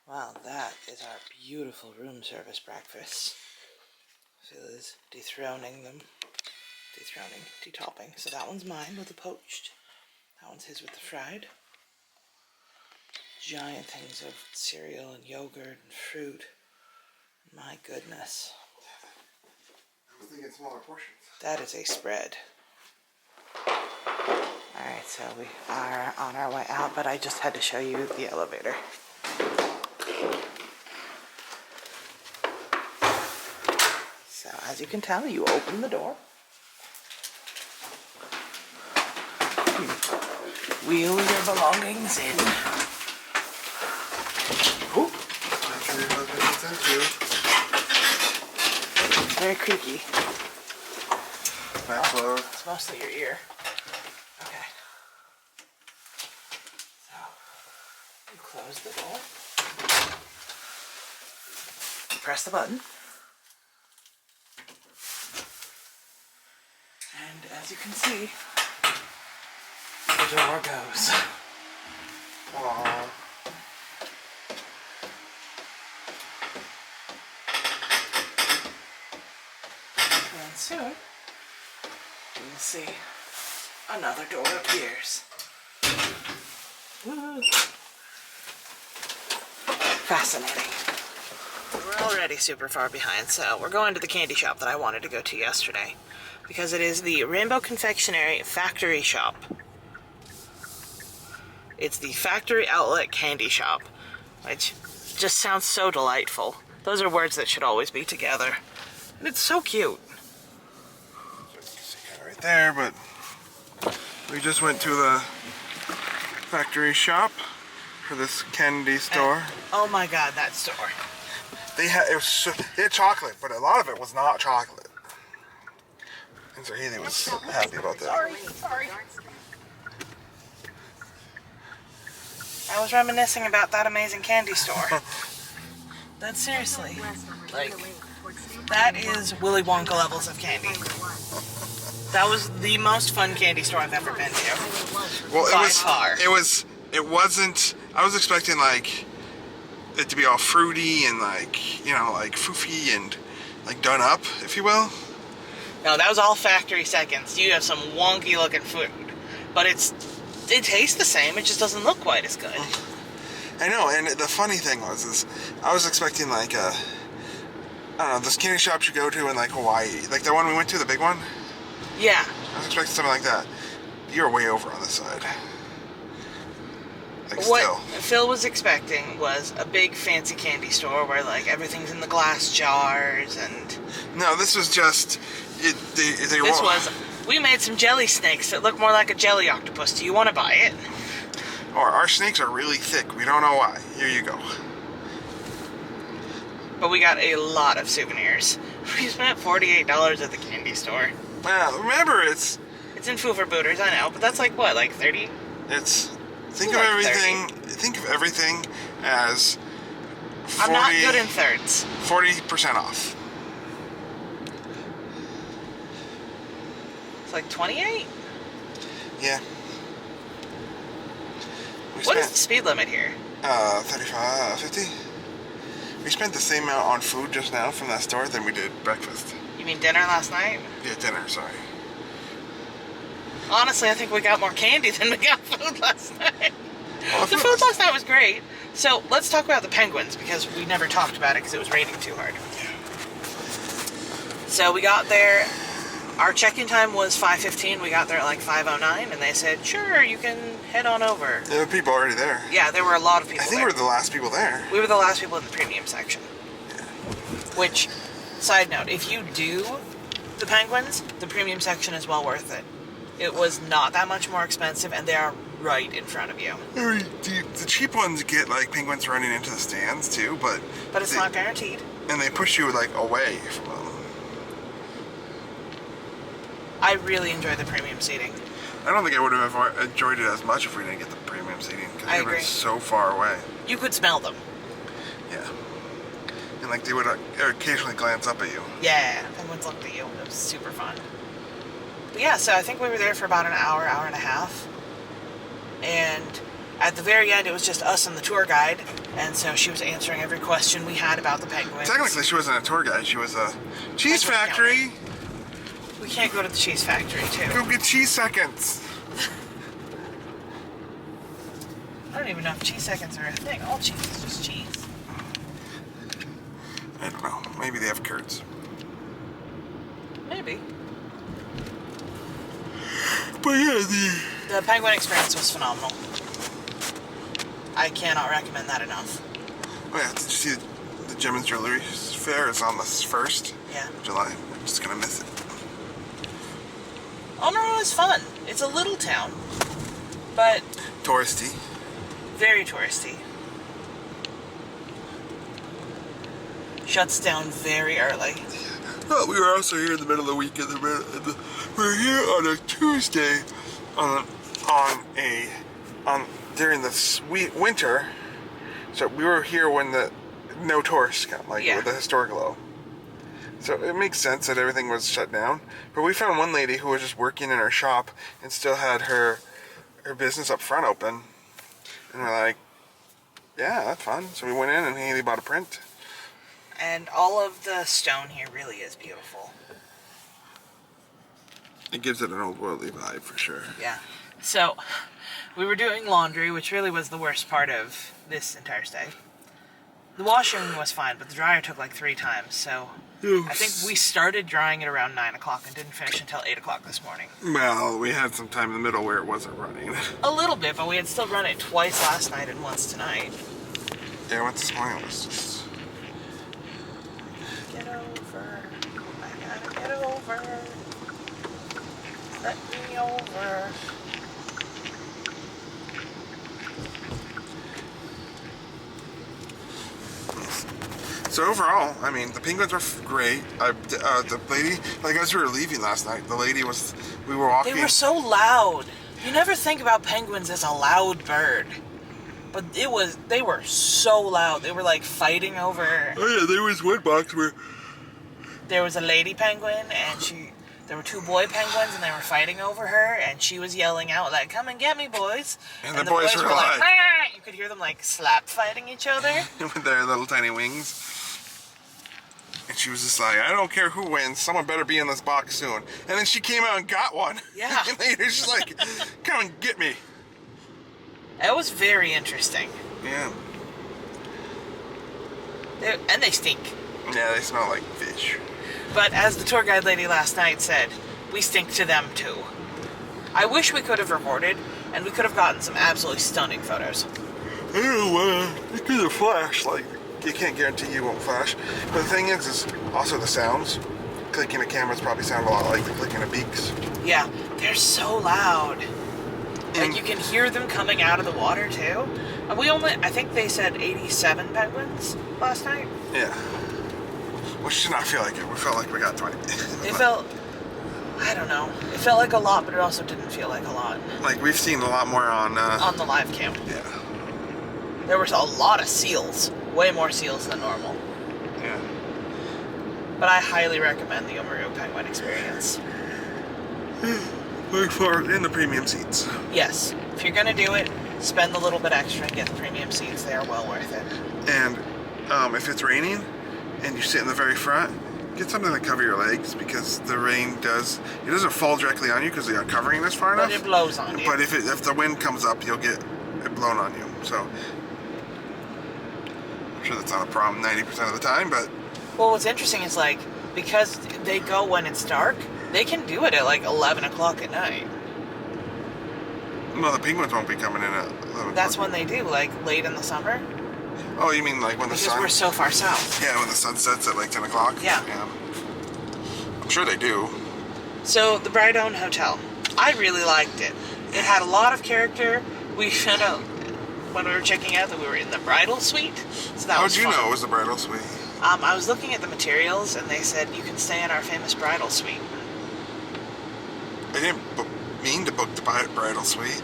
Well, that is our beautiful room service breakfast. Phil is dethroning them. Detopping. So that one's mine with the poached. That one's his with the fried. Giant things of cereal and yogurt and fruit. My goodness. I was thinking smaller portions. That is a spread. Alright, so we are on our way out, but I just had to show you the elevator. So as you can tell, you open the door. Wheel your belongings in. Oh, I'm sure your husband gets into. It's very creaky. Max load. It's mostly your ear. Okay. So, you close the door. Press the button. And as you can see, the door goes. Aww. And soon, you'll see another door appears. Woo. Fascinating. We're already super far behind, so we're going to the candy shop that I wanted to go to yesterday. Because it is the Rainbow Confectionary factory shop. It's the factory outlet candy shop, which just sounds so delightful. Those are words that should always be together. And it's so cute. So you can see kind of right there, but we just went to the factory shop for this candy store. And, oh my god, that store. They had chocolate, but a lot of it was not chocolate. And so Haley was happy about that. Sorry. I was reminiscing about that amazing candy store. That's seriously, like, that is Willy Wonka levels of candy. That was the most fun candy store I've ever been to. Well, by far. It wasn't, I was expecting like it to be all fruity and like, you know, like foofy and like done up, if you will. No, that was all factory seconds. You have some wonky looking food, but it tastes the same. It just doesn't look quite as good. I know, and the funny thing is I was expecting like I don't know, this candy shop you go to in like Hawaii, like the one we went to, the big one. Yeah. I was expecting something like that. You're way over on this side. Like What still. Phil was expecting was a big fancy candy store where like everything's in the glass jars and. No, this was just. We made some jelly snakes that look more like a jelly octopus. Do you want to buy it? Our snakes are really thick. We don't know why. Here you go. But we got a lot of souvenirs. We spent $48 at the candy store. Well, remember it's in Foofer Booters, I know, but that's like what, like 30? Think of everything as 40, I'm not good in thirds. 40% off. It's like 28? Yeah. What is the speed limit here? 35, 50. We spent the same amount on food just now from that store than we did breakfast. You mean dinner last night? Yeah, dinner, sorry. Honestly, I think we got more candy than we got food last night. Well, the food last night was great. So let's talk about the penguins, because we never talked about it because it was raining too hard. So we got there. Our check-in time was 5:15. We got there at like 5:09, and they said, sure, you can head on over. There were people already there. Yeah, there were a lot of people I think there. we were the last people there. We were the last people in the premium section. Yeah. Which, side note, if you do the penguins, the premium section is well worth it. It was not that much more expensive, and they are right in front of you. The cheap ones get like penguins running into the stands too, but it's not guaranteed. And they push you like away from them. I really enjoy the premium seating. I don't think I would have enjoyed it as much if we didn't get the premium seating because they were so far away. You could smell them. Yeah. And like they would occasionally glance up at you. Yeah, penguins looked at you. It was super fun. But yeah, so I think we were there for about an hour, hour and a half. And At the very end, it was just us and the tour guide, and so she was answering every question we had about the penguins. Technically, she wasn't a tour guide. She was a cheese factory. We can't go to the cheese factory, too. Go get cheese seconds. I don't even know if cheese seconds are a thing. All cheese is just cheese. I don't know. Maybe they have curds. Maybe. But yeah, the penguin experience was phenomenal. I cannot recommend that enough. Oh yeah, did you see the Gemma's Jewelry Fair is on the 1st of July. I'm just gonna miss it. Oamaru is fun. It's a little town, but touristy. Very touristy. Shuts down very early. Well, we were also here in the middle of the week. We're here on a Tuesday, during the winter. So we were here when the no tourists come, with the historic low. So it makes sense that everything was shut down. But we found one lady who was just working in her shop and still had her business up front open. And we're like, yeah, that's fun. So we went in and Haley bought a print. And all of the stone here really is beautiful. It gives it an old worldly vibe for sure. Yeah. So we were doing laundry, which really was the worst part of this entire stay. The washing was fine, but the dryer took like 3 times, so I think we started drying it around 9 o'clock and didn't finish until 8 o'clock this morning. Well, we had some time in the middle where it wasn't running. A little bit, but we had still run it twice last night and once tonight. Yeah, once this morning it was just... Get over. I gotta get over. Let me over. So overall, I mean, the penguins were great. The lady, as we were leaving last night, we were walking. They were so loud. You never think about penguins as a loud bird. But they were so loud. They were like fighting over. Oh yeah, there was one box where there was a lady penguin and there were 2 boy penguins and they were fighting over her and she was yelling out like, "Come and get me, boys!" And the boys were like, "Ah!" You could hear them like slap fighting each other with their little tiny wings. And she was just like, "I don't care who wins, someone better be in this box soon." And then she came out and got one. Yeah. And later she's like, "Come and get me." It was very interesting. Yeah. And they stink. Yeah, they smell like fish. But as the tour guide lady last night said, we stink to them too. I wish we could have recorded, and we could have gotten some absolutely stunning photos. I don't know, it could have flashed, you can't guarantee you won't flash. But the thing is also the sounds. Clicking the cameras probably sound a lot like the clicking of beaks. Yeah, they're so loud. And you can hear them coming out of the water too. I think they said 87 penguins last night. Yeah. Which did not feel like it. We felt like we got 20. It felt, I don't know. It felt like a lot, but it also didn't feel like a lot. Like we've seen a lot more on the live cam. Yeah. There was a lot of seals. Way more seals than normal. Yeah. But I highly recommend the Oamaru penguin experience. By far, in the premium seats. Yes. If you're gonna do it, spend a little bit extra and get the premium seats. They are well worth it. And if it's raining and you sit in the very front, get something to cover your legs because the rain doesn't fall directly on you because the covering is far enough. But it blows on you. But if the wind comes up, you'll get it blown on you. So I'm sure that's not a problem 90% of the time, but... Well, what's interesting is, because they go when it's dark, they can do it at, 11 o'clock at night. No, the penguins won't be coming in at 11 That's o'clock. when they do, late in the summer. Oh, you mean when the sun... Because we're so far south. Yeah, when the sun sets at, 10 o'clock? Yeah. I'm sure they do. So, the Brydone Hotel. I really liked it. It had a lot of character. We found out when we were checking out that we were in the bridal suite. So that was How'd you fun. know it was the bridal suite? I was looking at the materials, and they said you can stay in our famous bridal suite. I didn't mean to book the bridal suite.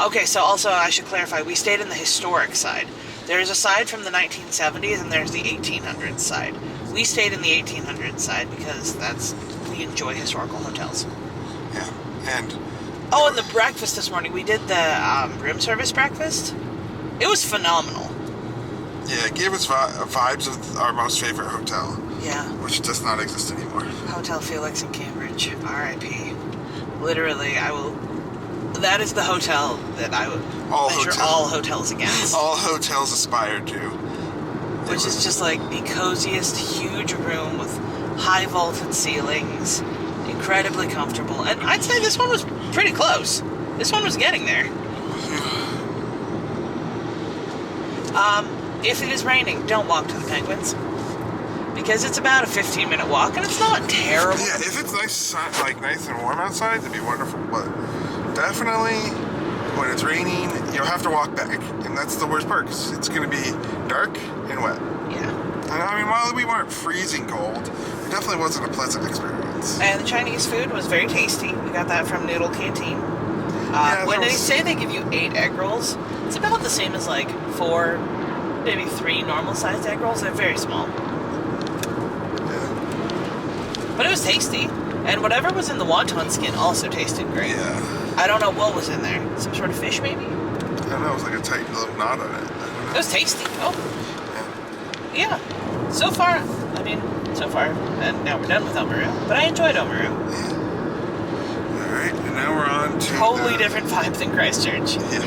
Okay, so also I should clarify, we stayed in the historic side. There's a side from the 1970s, and there's the 1800s side. We stayed in the 1800s side because we enjoy historical hotels. Yeah, and Oh, and the breakfast this morning. We did the room service breakfast. It was phenomenal. Yeah, it gave us vibes of our most favorite hotel. Yeah. Which does not exist anymore. Hotel Felix in Cambridge. R.I.P. Literally, I will... That is the hotel that I would measure all hotels against. All hotels aspire to. Which is just like the coziest, huge room with high vaulted ceilings. Incredibly comfortable. And I'd say this one was pretty close. This one was getting there. If it is raining, don't walk to the Penguins. Because it's about a 15-minute walk, and it's not terrible. Yeah, if it's nice and warm outside, it'd be wonderful. But definitely, when it's raining, you'll have to walk back. And that's the worst part, because it's going to be dark and wet. Yeah. And I mean, while we weren't freezing cold, it definitely wasn't a pleasant experience. And the Chinese food was very tasty. We got that from Noodle Canteen. When they say they give you 8 egg rolls, it's about the same as like 4, maybe 3 normal-sized egg rolls. They're very small. Yeah. But it was tasty. And whatever was in the wonton skin also tasted great. Yeah. I don't know what was in there. Some sort of fish, maybe? I don't know. It was like a tight little knot on it. It was tasty. Oh. Yeah. So far, and now we're done with Oamaru. But I enjoyed Oamaru. Yeah. All right, and now we're on to Totally different vibe than Christchurch. Yeah.